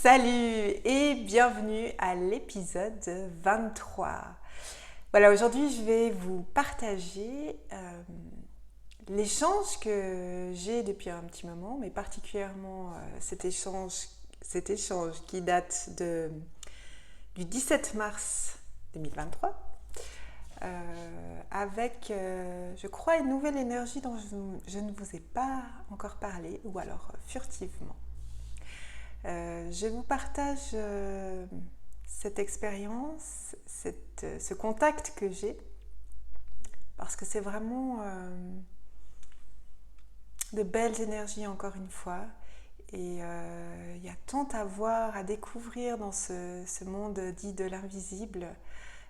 Salut et bienvenue à l'épisode 23. Voilà, aujourd'hui je vais vous partager l'échange que j'ai depuis un petit moment, mais particulièrement cet échange qui date du 17 mars 2023 avec, je crois, une nouvelle énergie dont je ne vous ai pas encore parlé, ou alors furtivement. Je vous partage cette expérience, ce contact que j'ai, parce que c'est vraiment de belles énergies encore une fois. Et il y a tant à voir, à découvrir dans ce monde dit de l'invisible,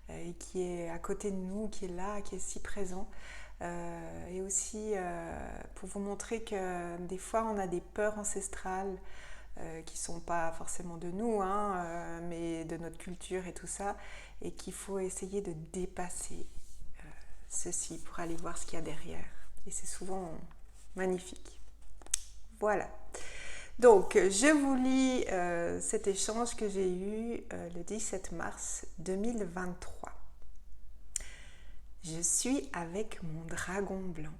et qui est à côté de nous, qui est là, qui est si présent. Et aussi pour vous montrer que des fois on a des peurs ancestrales qui ne sont pas forcément de nous, mais de notre culture et tout ça, et qu'il faut essayer de dépasser ceci pour aller voir ce qu'il y a derrière. Et c'est souvent magnifique. Voilà. Donc, je vous lis cet échange que j'ai eu le 17 mars 2023. Je suis avec mon dragon blanc.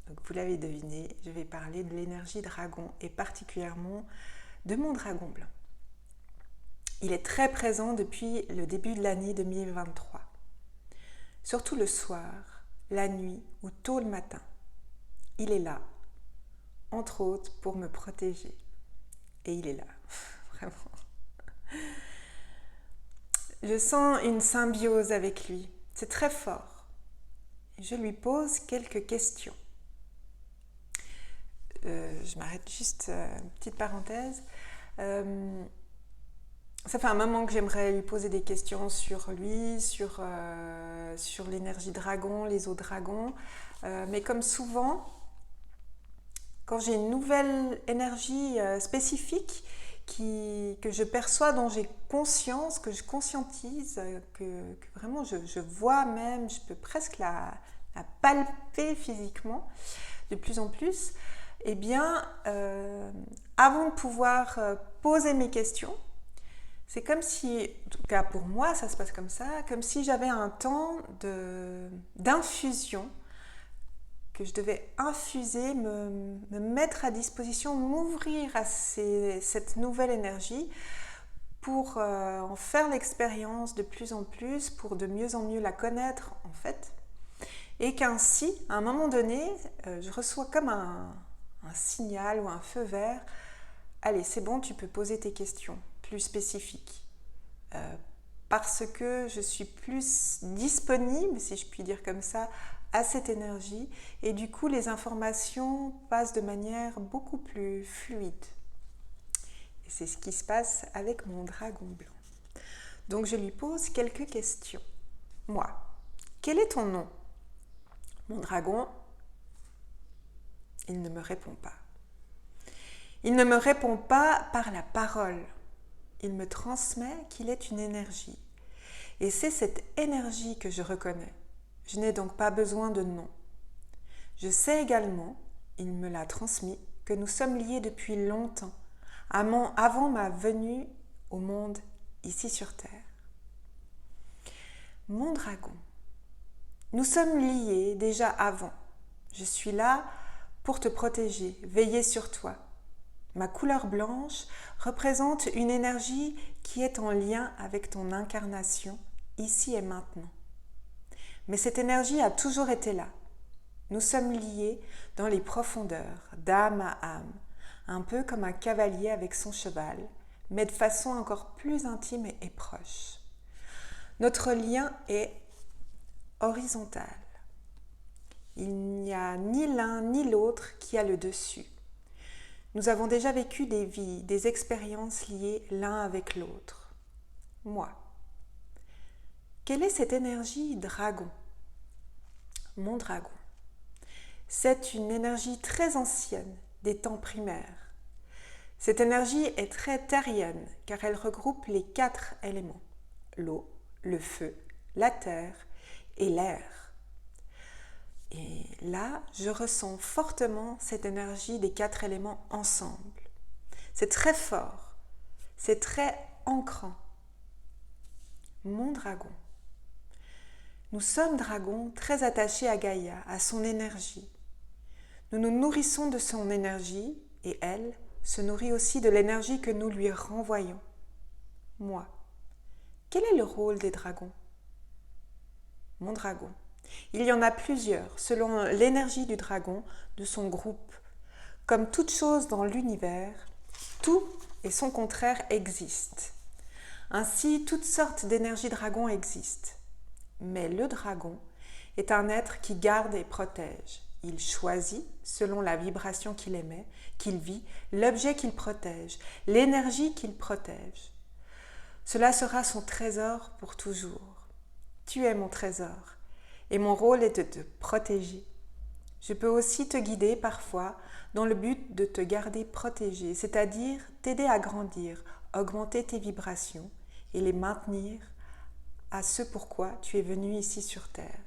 Donc, vous l'avez deviné, je vais parler de l'énergie dragon et particulièrement de mon dragon blanc. Il est très présent depuis le début de l'année 2023. Surtout le soir, la nuit ou tôt le matin. Il est là, entre autres pour me protéger. Et il est là, vraiment. Je sens une symbiose avec lui. C'est très fort. Je lui pose quelques questions. Je m'arrête juste une petite parenthèse. Ça fait un moment que j'aimerais lui poser des questions sur lui, sur l'énergie dragon, les eaux dragons. Mais comme souvent, quand j'ai une nouvelle énergie spécifique que je perçois, dont j'ai conscience, que je conscientise, que vraiment je vois même, je peux presque la palper physiquement de plus en plus, eh bien, avant de pouvoir poser mes questions, c'est comme si, en tout cas pour moi, ça se passe comme ça, comme si j'avais un temps d'infusion, que je devais infuser, me mettre à disposition, m'ouvrir à cette nouvelle énergie pour en faire l'expérience de plus en plus, pour de mieux en mieux la connaître en fait. Et qu'ainsi, à un moment donné, je reçois comme un signal ou un feu vert. Allez, c'est bon, tu peux poser tes questions plus spécifiques. Parce que je suis plus disponible, si je puis dire comme ça, à cette énergie. Et du coup, les informations passent de manière beaucoup plus fluide. Et c'est ce qui se passe avec mon dragon blanc. Donc, je lui pose quelques questions. Moi, quel est ton nom ? Mon dragon, il ne me répond pas. Il ne me répond pas par la parole. Il me transmet qu'il est une énergie. Et c'est cette énergie que je reconnais. Je n'ai donc pas besoin de nom. Je sais également, il me l'a transmis, que nous sommes liés depuis longtemps, avant ma venue au monde ici sur Terre. Mon dragon, nous sommes liés déjà avant. Je suis là pour te protéger, veiller sur toi. Ma couleur blanche représente une énergie qui est en lien avec ton incarnation, ici et maintenant. Mais cette énergie a toujours été là. Nous sommes liés dans les profondeurs, d'âme à âme, un peu comme un cavalier avec son cheval, mais de façon encore plus intime et proche. Notre lien est horizontal. Il n'y a ni l'un ni l'autre qui a le dessus. Nous avons déjà vécu des vies, des expériences liées l'un avec l'autre. Moi. Quelle est cette énergie dragon ? Mon dragon. C'est une énergie très ancienne, des temps primaires. Cette énergie est très terrienne car elle regroupe les 4 éléments, l'eau, le feu, la terre et l'air. Et là, je ressens fortement cette énergie des 4 éléments ensemble. C'est très fort. C'est très ancrant. Mon dragon. Nous sommes dragons très attachés à Gaïa, à son énergie. Nous nous nourrissons de son énergie et elle se nourrit aussi de l'énergie que nous lui renvoyons. Moi. Quel est le rôle des dragons? Mon dragon. Il y en a plusieurs, selon l'énergie du dragon, de son groupe. Comme toute chose dans l'univers, tout et son contraire existent. Ainsi, toutes sortes d'énergies dragon existent. Mais le dragon est un être qui garde et protège. Il choisit, selon la vibration qu'il émet, qu'il vit, l'objet qu'il protège, l'énergie qu'il protège. Cela sera son trésor pour toujours. Tu es mon trésor et mon rôle est de te protéger. Je peux aussi te guider parfois dans le but de te garder protégé, c'est-à-dire t'aider à grandir, augmenter tes vibrations et les maintenir à ce pourquoi tu es venu ici sur Terre.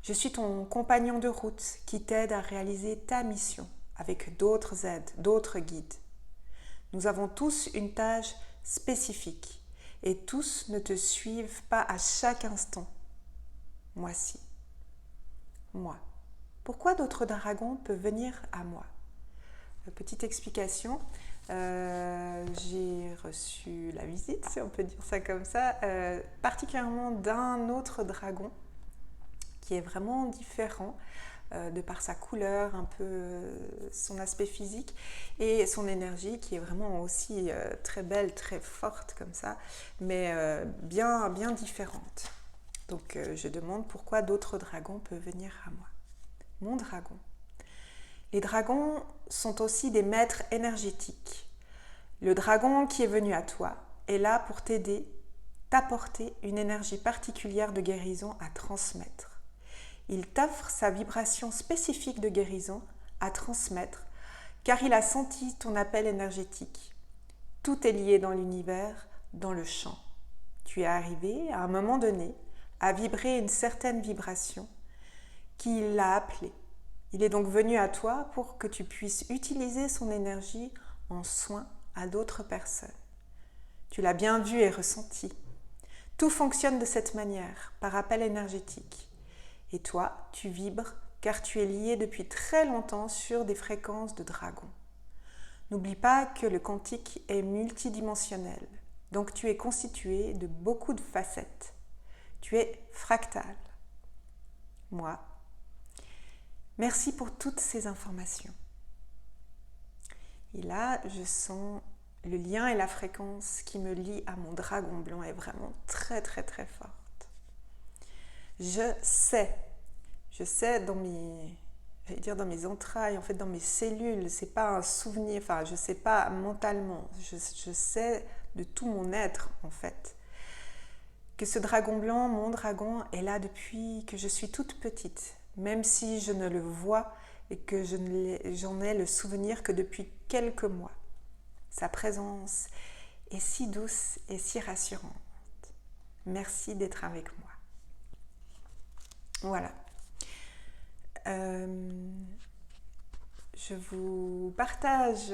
Je suis ton compagnon de route qui t'aide à réaliser ta mission avec d'autres aides, d'autres guides. Nous avons tous une tâche spécifique et tous ne te suivent pas à chaque instant. Moi si. Moi. Pourquoi d'autres dragons peuvent venir à moi? Petite explication. J'ai reçu la visite, si on peut dire ça comme ça, particulièrement d'un autre dragon qui est vraiment différent de par sa couleur, un peu son aspect physique et son énergie qui est vraiment aussi très belle, très forte comme ça, mais bien différente. Donc je demande pourquoi d'autres dragons peuvent venir à moi. Mon dragon. Les dragons sont aussi des maîtres énergétiques. Le dragon qui est venu à toi est là pour t'aider, t'apporter une énergie particulière de guérison à transmettre. Il t'offre sa vibration spécifique de guérison à transmettre car il a senti ton appel énergétique. Tout est lié dans l'univers, dans le champ. Tu es arrivé à un moment donné à vibrer une certaine vibration qui l'a appelé. Il est donc venu à toi pour que tu puisses utiliser son énergie en soin à d'autres personnes. Tu l'as bien vu et ressenti. Tout fonctionne de cette manière, par appel énergétique. Et toi, tu vibres car tu es lié depuis très longtemps sur des fréquences de dragon. N'oublie pas que le quantique est multidimensionnel, donc tu es constitué de beaucoup de facettes. Tu es fractal. Moi, merci pour toutes ces informations. Et là, je sens le lien et la fréquence qui me lie à mon dragon blanc est vraiment très forte. Je sais dans mes entrailles, en fait dans mes cellules, c'est pas un souvenir, enfin je sais pas mentalement, je sais de tout mon être en fait, que ce dragon blanc, mon dragon, est là depuis que je suis toute petite, même si je ne le vois et que j'en ai le souvenir que depuis quelques mois. Sa présence est si douce et si rassurante. Merci d'être avec moi. Voilà. Je vous partage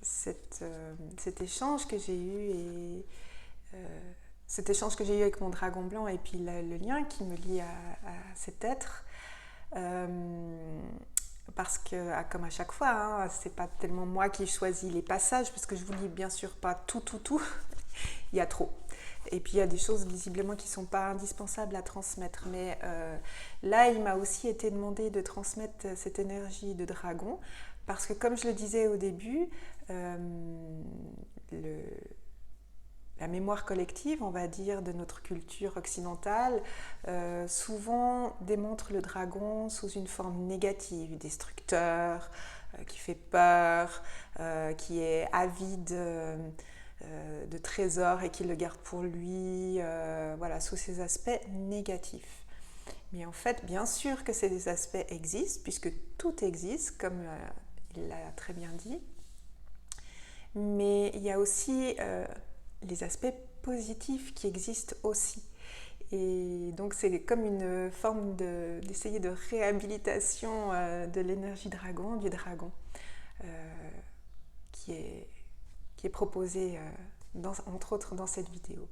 cet échange que j'ai eu et cet échange que j'ai eu avec mon dragon blanc et puis le lien qui me lie à cet être. Parce que, comme à chaque fois, hein, c'est pas tellement moi qui choisis les passages, parce que je vous lis bien sûr pas tout. Il y a trop. Et puis il y a des choses visiblement qui ne sont pas indispensables à transmettre. Mais là, il m'a aussi été demandé de transmettre cette énergie de dragon, parce que comme je le disais au début, la mémoire collective, on va dire, de notre culture occidentale, souvent démontre le dragon sous une forme négative, destructeur, qui fait peur, qui est avide de trésors et qui le garde pour lui, voilà, sous ces aspects négatifs. Mais en fait, bien sûr que ces aspects existent, puisque tout existe, comme il l'a très bien dit. Mais il y a aussi les aspects positifs qui existent aussi. Et donc c'est comme une forme d'essayer de réhabilitation de l'énergie dragon, du dragon, qui est qui est proposé entre autres dans cette vidéo.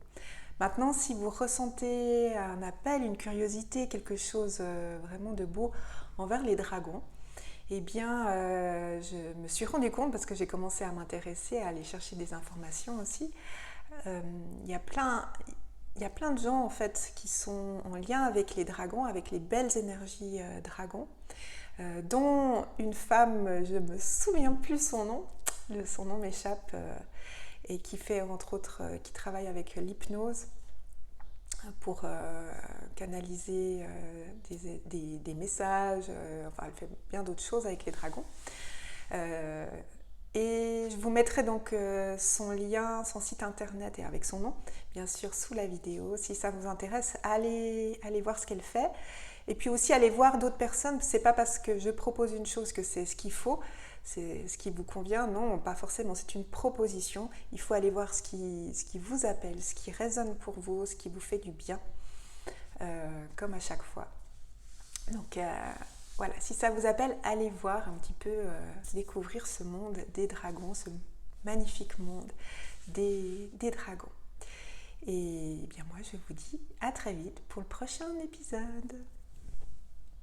Maintenant, si vous ressentez un appel, une curiosité, quelque chose vraiment de beau envers les dragons, eh bien, je me suis rendu compte, parce que j'ai commencé à m'intéresser, à aller chercher des informations aussi, il y a plein de gens en fait qui sont en lien avec les dragons, avec les belles énergies dragons, dont une femme, je ne me souviens plus son nom, son nom m'échappe, et qui fait entre autres, qui travaille avec l'hypnose pour canaliser des messages, enfin elle fait bien d'autres choses avec les dragons. Et je vous mettrai donc son lien, son site internet et avec son nom, bien sûr, sous la vidéo. Si ça vous intéresse, allez voir ce qu'elle fait. Et puis aussi, allez voir d'autres personnes. C'est pas parce que je propose une chose que c'est ce qu'il faut, c'est ce qui vous convient. Non, pas forcément. C'est une proposition. Il faut aller voir ce qui vous appelle, ce qui résonne pour vous, ce qui vous fait du bien, comme à chaque fois. Donc, voilà, si ça vous appelle, allez voir un petit peu, découvrir ce monde des dragons, ce magnifique monde des dragons. Et bien moi, je vous dis à très vite pour le prochain épisode.